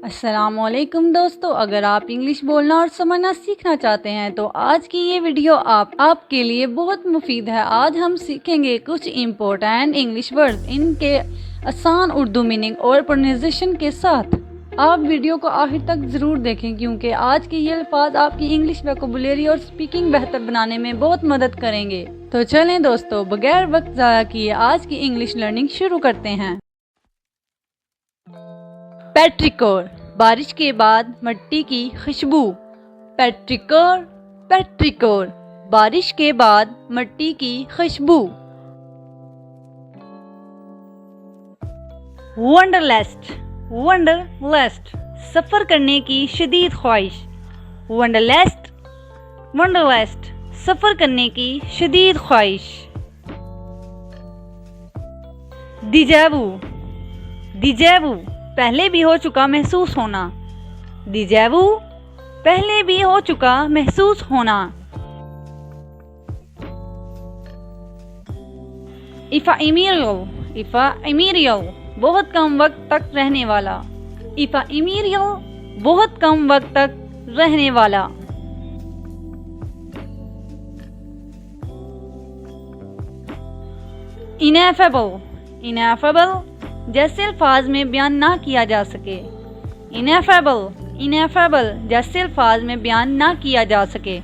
अस्सलामुअलैकुम दोस्तों, अगर आप इंग्लिश बोलना और समझना सीखना चाहते हैं तो आज की ये वीडियो आपके लिए बहुत मुफीद है। आज हम सीखेंगे कुछ इम्पोर्टेंट इंग्लिश वर्ड्स, इनके आसान उर्दू मीनिंग और प्रोनाउंसिएशन के साथ। आप वीडियो को आखिर तक ज़रूर देखें क्योंकि आज के ये अल्फाज आपकी इंग्लिश वोकैबुलरी और स्पीकिंग बेहतर बनाने में बहुत मदद करेंगे। तो चलें दोस्तों, बगैर वक्त ज़ाया किए आज की इंग्लिश लर्निंग शुरू करते हैं। पेट्रिकोर, बारिश के बाद मिट्टी की खुशबू। पेट्रिकोर, पेट्रिकोर, बारिश के बाद मिट्टी की खुशबू। वंडरलस्ट, वंडरलस्ट, सफर करने की शदीद ख्वाहिश। वंडरलस्ट, वंडरलस्ट, सफर करने की शदीद ख्वाहिश। डिजावू, डिजावू, पहले भी हो चुका महसूस होना। डिजावू, पहले भी हो चुका महसूस होना। इफेमेरल, इफेमेरल, बहुत कम वक्त तक रहने वाला। इफेमेरल, बहुत कम वक्त तक रहने वाला। इनएफेबल, इनएफेबल, जैसे अल्फाज में बयान ना किया जा सके। इनएफेबल, इनएफेबल, जैसे अल्फाज में बयान ना किया जा सके।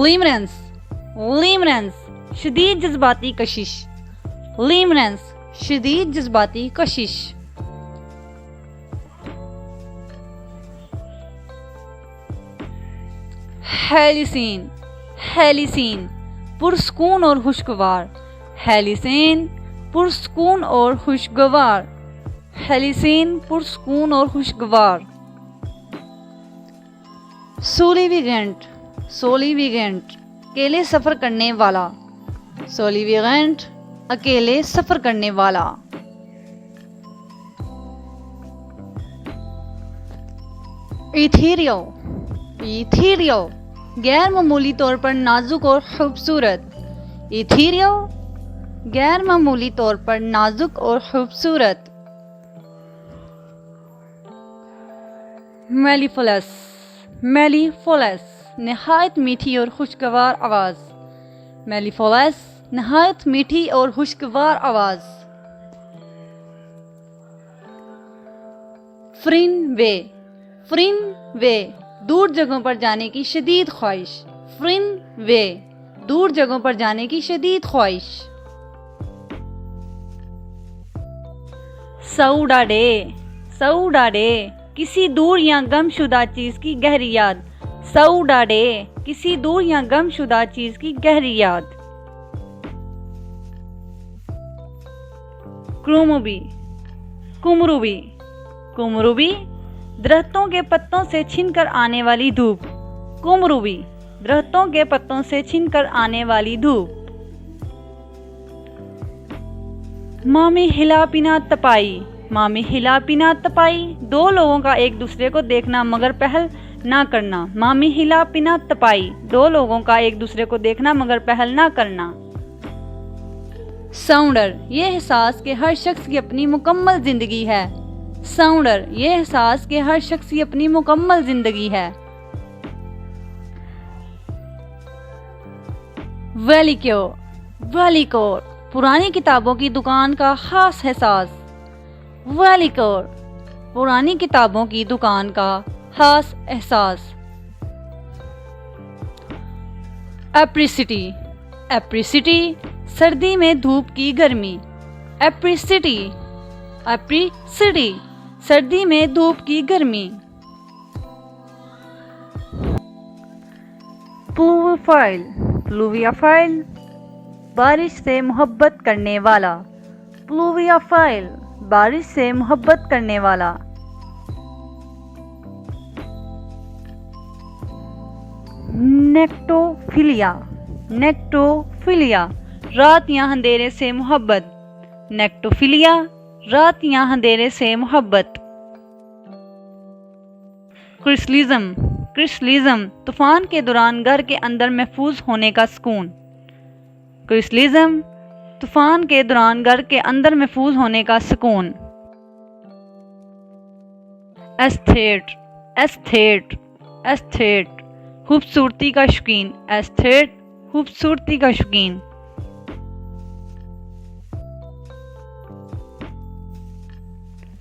लिमरेंस, लिमरेंस, शदीद जज्बाती कशिश। लिमरेंस, शदीद जज्बाती कशिश। हेलिसीन, हेलिसीन, पुरस्कून और खुशगवार। हेलिसीन, पुरस्कून और खुशगवार। हेलिसीन, पुरस्कून और खुशगवार। सोलिविगेंट, सोलिविगेंट, अकेले सफर करने वाला। सोलिविगेंट, अकेले सफर करने वाला। इथीरियल, इथीरियल, गैर मामूली तौर पर नाजुक और खूबसूरत। इथीरियल, गैर मामूली तौर पर नाजुक और खूबसूरत। मेलिफोलस, मेलिफोलस, नहायत मीठी और खुशगवार आवाज। मेलिफोलस, नहायत मीठी और खुशगवार आवाज। फ्रिन वे, फ्रिन वे, दूर जगहों पर जाने की शदीद ख्वाहिश। फ्रिन वे, दूर जगहों पर जाने की शदीद ख्वाहिश। सऊडाडे, सऊडाडे, किसी दूर या गमशुदा चीज की गहरी याद। सऊडाडे, किसी दूर या गमशुदा चीज की गहरी याद। क्रोमोबी, कुमरूबी, कुमरूबी, दरख्तों के पत्तों से छिनकर आने वाली धूप। कुमरूबी, दरख्तों के पत्तों से छिनकर आने वाली धूप। मामी हिला पिना तपाई, मामी हिला पिना तपाई, दो लोगों का एक दूसरे को देखना मगर पहल ना करना। मामी हिला पिना तपाई, दो लोगों का एक दूसरे को देखना मगर पहल ना करना। साउंडर, ये एहसास कि हर शख्स की अपनी मुकम्मल जिंदगी है। साउंडर, ये एहसास कि हर शख्स की अपनी मुकम्मल जिंदगी है। वेलिक्योर, वेलिक्योर, पुरानी किताबों की दुकान का खास एहसास। वेलिक्योर, पुरानी किताबों की दुकान का खास एहसास। एप्रिसिटी, एप्रिसिटी, सर्दी में धूप की गर्मी। एप्रिसिटी, एप्रिसिटी, सर्दी में धूप की गर्मी। प्लूवियोफाइल, प्लूवियोफाइल, बारिश से मोहब्बत करने वाला। प्लूवियोफाइल, बारिश से मोहब्बत करने वाला। नेक्टोफिलिया, नेक्टोफिलिया, रात या अंधेरे से मोहब्बत। नेक्टोफिलिया, रात या अंधेरे से मोहब्बत। क्रिस्टलिज्म, क्रिस्टलिज्म, तूफान के दौरान घर के अंदर महफूज होने का सुकून। क्रिस्टलिज्म, तूफान के दौरान घर के अंदर महफूज होने का सुकून। एस्थेट, एस्थेट, एस्थेट, खूबसूरती का शौकीन, एस्थेट, खूबसूरती का शौकीन।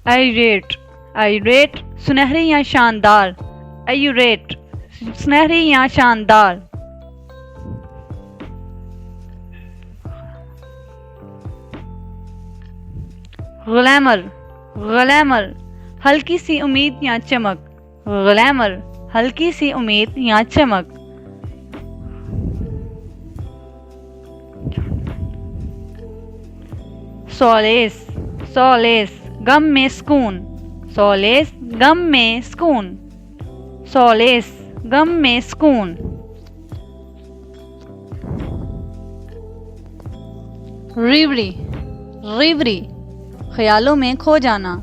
आइरेट, आइरेट, सुनहरी या शानदार, आइरेट, सुनहरी या शानदार। ग्लैमर, ग्लैमर, हल्की सी उम्मीद या चमक, ग्लैमर, हल्की सी उम्मीद या चमक। सोलेस, सोलेस, गम में सुकून, सोलेस, गम में सुकून, सोलेस, गम में सुकून। रिवरी, रिवरी, ख्यालों में खो जाना,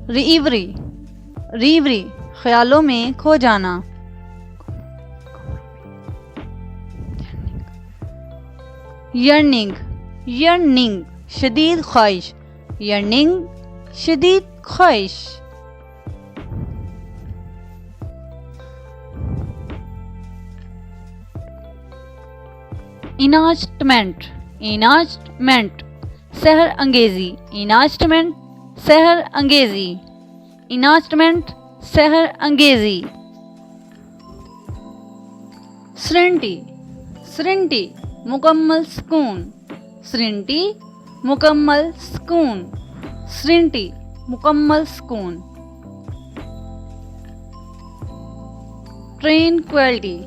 रिवरी, रिवरी, ख्यालों में खो जाना। यर्निंग, यर्निंग, शदीद ख्वाहिश, यर्निंग, शदीद ख्वाहिश। इनाचमेंट, इनाचमेंट, सहर अंगेजी, इनाचमेंट, सहर अंगेजी, इनाचमेंट, सहर अंगेजी। सरेंटी, सरेंटी, मुकम्मल सुकून, सरेंटी, मुकम्मल सुकून, सरेंटी, मुकम्मल सुकून। ट्रेनक्विलिटी,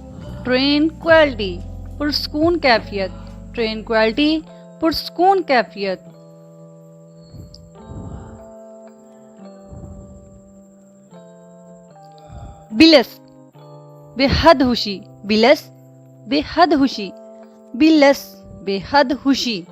ट्रेनक्विलिटी, पुरसुकून कैफियत, ट्रेनक्विलिटी, पुरसुकून कैफियत। बिलस, बेहद खुशी, बिलस, बेहद खुशी, बिलस, बेहद खुशी।